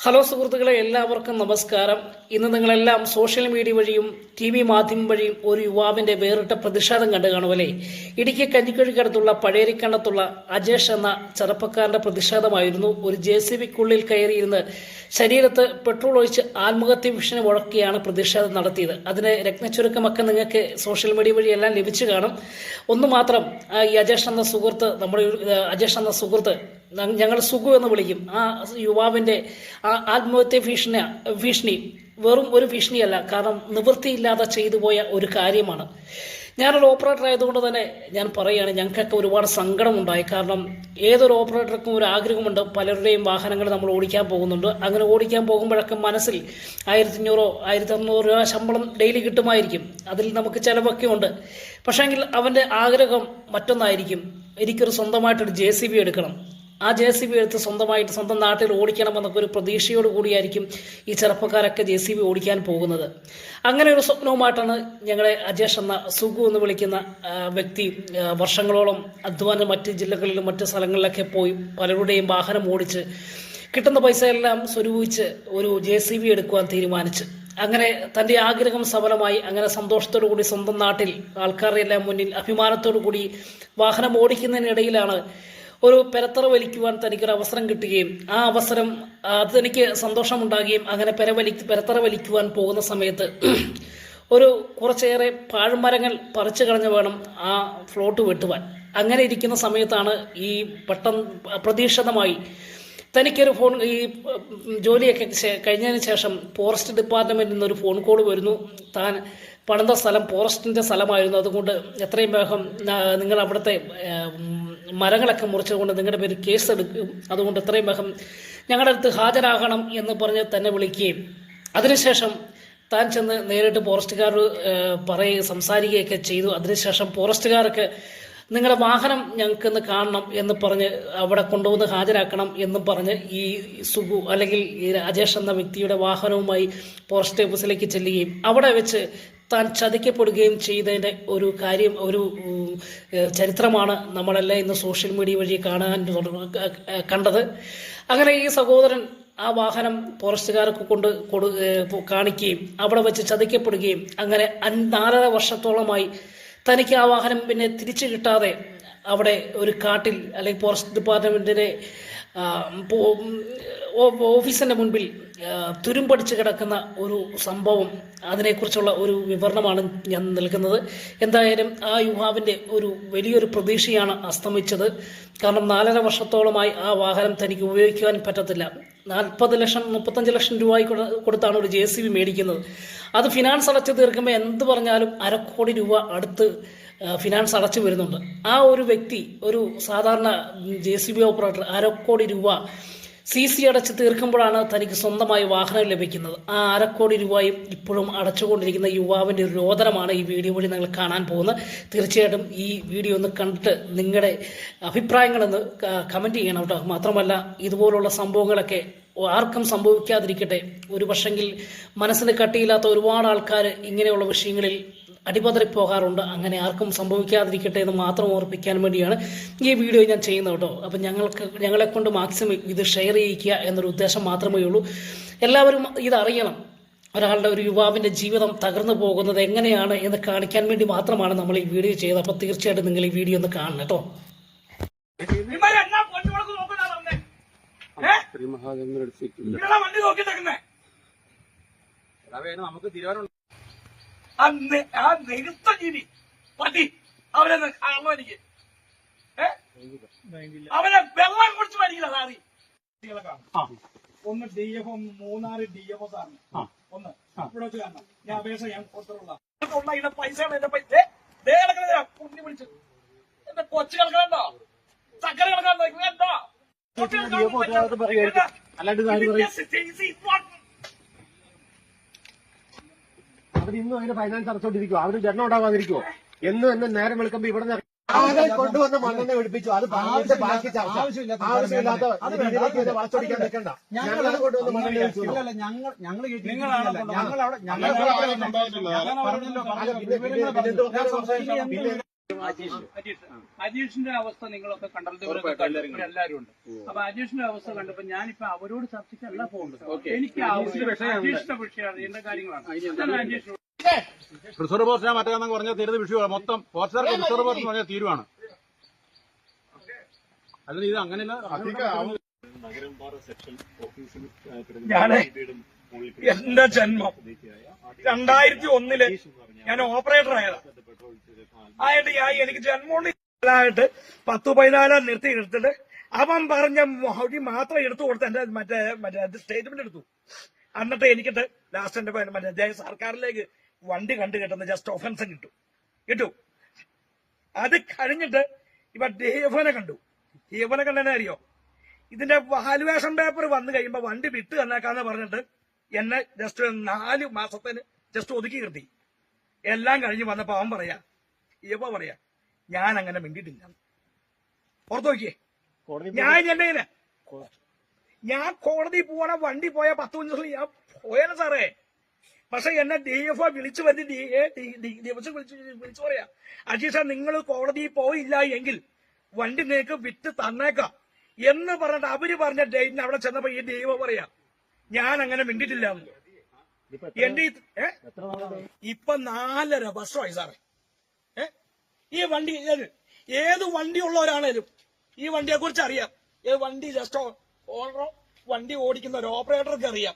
Hello സുഹൃത്തുക്കളെ, എല്ലാവർക്കും നമസ്കാരം. ഇന്ന് നിങ്ങളെല്ലാം സോഷ്യൽ മീഡിയ വഴിയും TV മാധ്യമം വഴിയും ഒരു യുവാവിന്റെ വേറിട്ട പ്രതിഷേധം കണ്ടു കാണുമല്ലേ? ഇടുക്കി കഞ്ഞിക്കുഴിക്കടുത്തുള്ള പഴയരിക്കണ്ടത്തുള്ള അജേഷ് എന്ന ചെറുപ്പക്കാരന്റെ പ്രതിഷേധമായിരുന്നു. ഒരു JCBക്കുള്ളിൽ കയറിയിരുന്ന് ശരീരത്ത് പെട്രോൾ ഒഴിച്ച് ആത്മഹത്യ ഭീഷണി മുഴക്കിയാണ് പ്രതിഷേധം നടത്തിയത്. അതിന് രത്നച്ചുരുക്കമൊക്കെ നിങ്ങൾക്ക് സോഷ്യൽ മീഡിയ വഴി എല്ലാം ലഭിച്ചു കാണും. ഒന്ന് മാത്രം, ഈ അജേഷ് എന്ന സുഹൃത്ത് ഞങ്ങൾ സുഖു എന്ന് വിളിക്കും. ആ യുവാവിന്റെ ആത്മഹത്യ ഭീഷണി വെറും ഒരു ഭീഷണിയല്ല, കാരണം നിവൃത്തിയില്ലാതെ ചെയ്തു പോയ ഒരു കാര്യമാണ്. ഞാനൊരു ഓപ്പറേറ്റർ ആയതുകൊണ്ട് തന്നെ ഞാൻ പറയുകയാണ്, ഞങ്ങൾക്കൊക്കെ ഒരുപാട് സങ്കടമുണ്ടായി. കാരണം ഏതൊരു ഓപ്പറേറ്റർക്കും ഒരു ആഗ്രഹമുണ്ട്, പലരുടെയും വാഹനങ്ങൾ നമ്മൾ ഓടിക്കാൻ പോകുന്നുണ്ട്. അങ്ങനെ ഓടിക്കാൻ പോകുമ്പോഴൊക്കെ മനസ്സിൽ 1500 1600 രൂപ ശമ്പളം ഡെയിലി കിട്ടുമായിരിക്കും. അതിൽ നമുക്ക് ചിലവൊക്കെ ഉണ്ട്. പക്ഷേങ്കിൽ അവൻ്റെ ആഗ്രഹം മറ്റൊന്നായിരിക്കും, എനിക്കൊരു സ്വന്തമായിട്ടൊരു JCB എടുക്കണം. ആ JCB എടുത്ത് സ്വന്തം നാട്ടിൽ ഓടിക്കണമെന്നൊക്കെ ഒരു പ്രതീക്ഷയോട് കൂടിയായിരിക്കും ഈ ചെറുപ്പക്കാരൊക്കെ JCB ഓടിക്കാൻ പോകുന്നത്. അങ്ങനെ ഒരു സ്വപ്നവുമായിട്ടാണ് ഞങ്ങളെ അജേഷ് എന്ന സുഖു എന്ന് വിളിക്കുന്ന വ്യക്തി വർഷങ്ങളോളം അധ്വാനം മറ്റ് ജില്ലകളിലും മറ്റ് സ്ഥലങ്ങളിലൊക്കെ പോയി പലരുടെയും വാഹനം ഓടിച്ച് കിട്ടുന്ന പൈസ എല്ലാം സ്വരൂപിച്ച് ഒരു JCB എടുക്കുവാൻ തീരുമാനിച്ചു. അങ്ങനെ തൻ്റെ ആഗ്രഹം സഫലമായി. അങ്ങനെ സന്തോഷത്തോടു കൂടി സ്വന്തം നാട്ടിൽ ആൾക്കാരുടെ എല്ലാം മുന്നിൽ അഭിമാനത്തോടു കൂടി വാഹനം ഓടിക്കുന്നതിനിടയിലാണ് ഒരു പെരത്തറ വലിക്കുവാൻ തനിക്കൊരു അവസരം കിട്ടുകയും ആ അവസരം അതെനിക്ക് സന്തോഷമുണ്ടാകുകയും അങ്ങനെ പെരത്തറ വലിക്കുവാൻ പോകുന്ന സമയത്ത് കുറച്ചേറെ പാഴ്മരങ്ങൾ പറിച്ചു കളഞ്ഞ് വേണം ആ ഫ്ലോട്ട് വെട്ടുവാൻ. അങ്ങനെ ഇരിക്കുന്ന സമയത്താണ് ഈ പ്രതീക്ഷിതമായി തനിക്കൊരു ഈ ജോലിയൊക്കെ കഴിഞ്ഞതിന് ശേഷം ഫോറസ്റ്റ് ഡിപ്പാർട്ട്മെന്റിൽ നിന്നൊരു ഫോൺ കോൾ വരുന്നു. താൻ പണിത സ്ഥലം ഫോറസ്റ്റിന്റെ സ്ഥലമായിരുന്നു, അതുകൊണ്ട് എത്രയും വേഗം നിങ്ങൾ അവിടുത്തെ മരങ്ങളൊക്കെ മുറിച്ചുകൊണ്ട് നിങ്ങളുടെ പേര് കേസ് എടുക്കും, അതുകൊണ്ട് എത്രയും വേഗം ഞങ്ങളുടെ അടുത്ത് ഹാജരാകണം എന്ന് പറഞ്ഞ് തന്നെ വിളിക്കുകയും അതിനുശേഷം താൻ ചെന്ന് നേരിട്ട് ഫോറസ്റ്റുകാർ സംസാരിക്കുകയൊക്കെ ചെയ്തു. അതിനുശേഷം ഫോറസ്റ്റുകാർക്ക് നിങ്ങളുടെ വാഹനം ഞങ്ങൾക്കൊന്ന് കാണണം എന്ന് പറഞ്ഞ് അവിടെ കൊണ്ടുവന്ന് ഹാജരാക്കണം എന്നും പറഞ്ഞ് ഈ സുഖു അല്ലെങ്കിൽ ഈ രാജേഷ് എന്ന വ്യക്തിയുടെ വാഹനവുമായി ഫോറസ്റ്റ് ഓഫീസിലേക്ക് ചെല്ലുകയും അവിടെ വെച്ച് താൻ ചതിക്കപ്പെടുകയും ചെയ്തതിൻ്റെ ഒരു ചരിത്രമാണ് നമ്മളെല്ലാം ഇന്ന് സോഷ്യൽ മീഡിയ വഴി കണ്ടത്. അങ്ങനെ ഈ സഹോദരൻ ആ വാഹനം ഫോറസ്റ്റുകാർക്ക് കാണിക്കുകയും അവിടെ വെച്ച് ചതിക്കപ്പെടുകയും അങ്ങനെ 4.5 വർഷത്തോളമായി തനിക്ക് ആ വാഹനം പിന്നെ തിരിച്ചു കിട്ടാതെ അവിടെ ഒരു കാട്ടിൽ അല്ലെങ്കിൽ ഫോറസ്റ്റ് ഡിപ്പാർട്ട്മെന്റിന്റെ ഓഫീസിന്റെ മുൻപിൽ തുരുമ്പടിച്ച് കിടക്കുന്ന ഒരു സംഭവം, അതിനെക്കുറിച്ചുള്ള ഒരു വിവരണമാണ് ഞാൻ നൽകുന്നത്. എന്തായാലും ആ യുവാവിൻ്റെ വലിയൊരു പ്രതീക്ഷയാണ് അസ്തമിച്ചത്. കാരണം 4.5 വർഷത്തോളമായി ആ വാഹനം തനിക്ക് ഉപയോഗിക്കുവാൻ പറ്റത്തില്ല. 40 ലക്ഷം 35 ലക്ഷം രൂപ കൊടുത്താണ് ഒരു JCB മേടിക്കുന്നത്. അത് ഫിനാൻസ് അടച്ചു തീർക്കുമ്പോൾ എന്ത് പറഞ്ഞാലും 1/2 കോടി രൂപ അടുത്ത് ഫിനാൻസ് അടച്ചു വരുന്നുണ്ട്. ആ ഒരു വ്യക്തി, ഒരു സാധാരണ JCB ഓപ്പറേറ്റർ 1/2 കോടി രൂപ CC അടച്ച് തീർക്കുമ്പോഴാണ് തനിക്ക് സ്വന്തമായി വാഹനം ലഭിക്കുന്നത്. ആ 1/2 കോടി രൂപയും ഇപ്പോഴും അടച്ചുകൊണ്ടിരിക്കുന്ന യുവാവിൻ്റെ ഒരു രോദനമാണ് ഈ വീഡിയോ വഴി നിങ്ങൾ കാണാൻ പോകുന്നത്. തീർച്ചയായിട്ടും ഈ വീഡിയോ ഒന്ന് കണ്ടിട്ട് നിങ്ങളുടെ അഭിപ്രായങ്ങളൊന്ന് കമൻറ്റ് ചെയ്യണം കേട്ടോ. മാത്രമല്ല, ഇതുപോലുള്ള സംഭവങ്ങളൊക്കെ ആർക്കും സംഭവിക്കാതിരിക്കട്ടെ. ഒരു പക്ഷെങ്കിൽ മനസ്സിന് കട്ടിയില്ലാത്ത ഒരുപാട് ആൾക്കാർ ഇങ്ങനെയുള്ള വിഷയങ്ങളിൽ അടിപതറിപ്പോകാറുണ്ട്. അങ്ങനെ ആർക്കും സംഭവിക്കാതിരിക്കട്ടെ എന്ന് മാത്രം ഓർപ്പിക്കാൻ വേണ്ടിയാണ് ഈ വീഡിയോ ഞാൻ ചെയ്യുന്നത് കേട്ടോ. അപ്പം ഞങ്ങളെക്കൊണ്ട് മാക്സിമം ഇത് ഷെയർ ചെയ്യിക്കുക എന്നൊരു ഉദ്ദേശം മാത്രമേ ഉള്ളൂ. എല്ലാവരും ഇതറിയണം. ഒരു യുവാവിൻ്റെ ജീവിതം തകർന്നു പോകുന്നത് എങ്ങനെയാണ് എന്ന് കാണിക്കാൻ വേണ്ടി മാത്രമാണ് നമ്മൾ ഈ വീഡിയോ ചെയ്തത്. അപ്പോൾ തീർച്ചയായിട്ടും നിങ്ങൾ ഈ വീഡിയോ ഒന്ന് കാണണം കേട്ടോ. നമുക്ക് തിരുവനന്തപുരം ആ നെരുത്ത ജീവി പട്ടി അവനെ കാണണം. എനിക്ക് അവനെ വെള്ളം കുടിച്ച് മരിക്കില്ല സാറി. ഒന്ന് DFO, 3 DFO സാറിന് ഒന്ന് ഇവിടെ വെച്ച് കാണണം. ഞാൻ അപേക്ഷ ഞാൻ കൊടുത്തുള്ള ഇതിന്റെ പൈസയാണ് എന്റെ പൈസ കുഞ്ഞി വിളിച്ചു. എന്റെ കൊച്ചു കിടക്കണോ, ചക്കര കിടക്കണോ, എന്താ അവരിന്നും അതിന് ഫൈനാൻസ് അടച്ചോണ്ടിരിക്കുവോ? അവര് ജന്മം ഉണ്ടാവാതിരിക്കുവോ? എന്ന് തന്നെ നേരം വെളുക്കുമ്പോ ഇവിടെ കൊണ്ടുവന്ന് മണ്ണെണ്ണ പിടിപ്പിച്ചു. അത് ബാക്കി ചർച്ച ആവശ്യമില്ലാത്ത രീതിയിലേക്ക് വളച്ചൊടിക്കാൻ നിൽക്കണ്ട. ഞങ്ങളത് കൊണ്ടുവന്ന് മണ്ണെണ്ണ വെച്ചു. അജീഷിന്റെ അവസ്ഥ നിങ്ങളൊക്കെ കണ്ടല്ലോ, എല്ലാവരും ഉണ്ട്. അപ്പൊ അജീഷിന്റെ അവസ്ഥ കണ്ടപ്പോ ഞാനിപ്പോ അവരോട് ചർച്ചയ്ക്കല്ല പോകുന്നത്. എനിക്ക് അജീഷിന്റെ വിഷയമാണ്, എന്റെ കാര്യങ്ങളാണ്. അജീഷ് റിസർവ് പോസ്റ്റിനാ മറ്റേന്ന് പറഞ്ഞാൽ തീരുന്ന വിഷയമാണ്. മൊത്തം പോസ്റ്റർക്ക് റിസർവ് പോസ്റ്റ് എന്ന് പറഞ്ഞാൽ തീരുവാണ്. അല്ല ഇത് അങ്ങനെയല്ല. ഞാന് എന്റെ ജന്മം 2001 ഞാൻ ഓപ്പറേറ്റർ ആയിട്ട് എനിക്ക് ജന്മോണ്ടായിട്ട് 10-14 നിർത്തിയിട്ട് അവൻ പറഞ്ഞ മൊഴി മാത്രം എടുത്തു കൊടുത്ത് എന്റെ മറ്റേ സ്റ്റേറ്റ്മെന്റ് എടുത്തു. എന്നിട്ട് എനിക്കിട്ട് ലാസ്റ്റ് എന്റെ മറ്റേ സർക്കാരിലേക്ക് വണ്ടി കണ്ടു കിട്ടുന്ന ജസ്റ്റ് ഒഫൻസ് കിട്ടും. അത് കഴിഞ്ഞിട്ട് ഇപ്പൊ ഡിഎഫ്ഒനെ കണ്ടു. ഡിഎഫ്ഒനെ കണ്ടെന്നെ അറിയോ, ഇതിന്റെ വാലുവേഷൻ പേപ്പർ വന്നു കഴിയുമ്പോ വണ്ടി വിട്ട് തന്നേക്കാന്ന് പറഞ്ഞിട്ട് എന്നെ ജസ്റ്റ് 4 മാസത്തിന് ജസ്റ്റ് ഒതുക്കി നിർത്തി. എല്ലാം കഴിഞ്ഞ് വന്നപ്പോ അവൻ പറയാ, ഇപ്പൊ പറയാ ഞാൻ അങ്ങനെ മിണ്ടിട്ടില്ല. പുറത്തു നോക്കിയേ, ഞാൻ കോടതി പോണ വണ്ടി പോയ 10 ദിവസം ഞാൻ പോയാലും സാറേ. പക്ഷെ എന്നെ ഡിഎഫ്ഒ വിളിച്ചു വരുത്തി വിളിച്ചു പറയാ, അജീഷ നിങ്ങൾ കോടതിയിൽ പോയില്ല എങ്കിൽ വണ്ടി നിങ്ങൾക്ക് വിറ്റ് തന്നേക്കാം എന്ന് പറഞ്ഞിട്ട് അവര് പറഞ്ഞ ഡേറ്റിന് അവിടെ ചെന്നപ്പോ ഈ ഡിഎഫ്ഒ പറയാ ഞാൻ അങ്ങനെ മിണ്ടിട്ടില്ല. എന്റെ ഇപ്പൊ 4.5 വർഷമായി സാറേ. ഈ വണ്ടി ഏത് വണ്ടിയുള്ളവരാണേലും ഈ വണ്ടിയെ കുറിച്ച് അറിയാം. ഏത് വണ്ടി ജസ്റ്റ് ഓണറോ വണ്ടി ഓടിക്കുന്ന ഒരു ഓപ്പറേറ്റർക്ക് അറിയാം.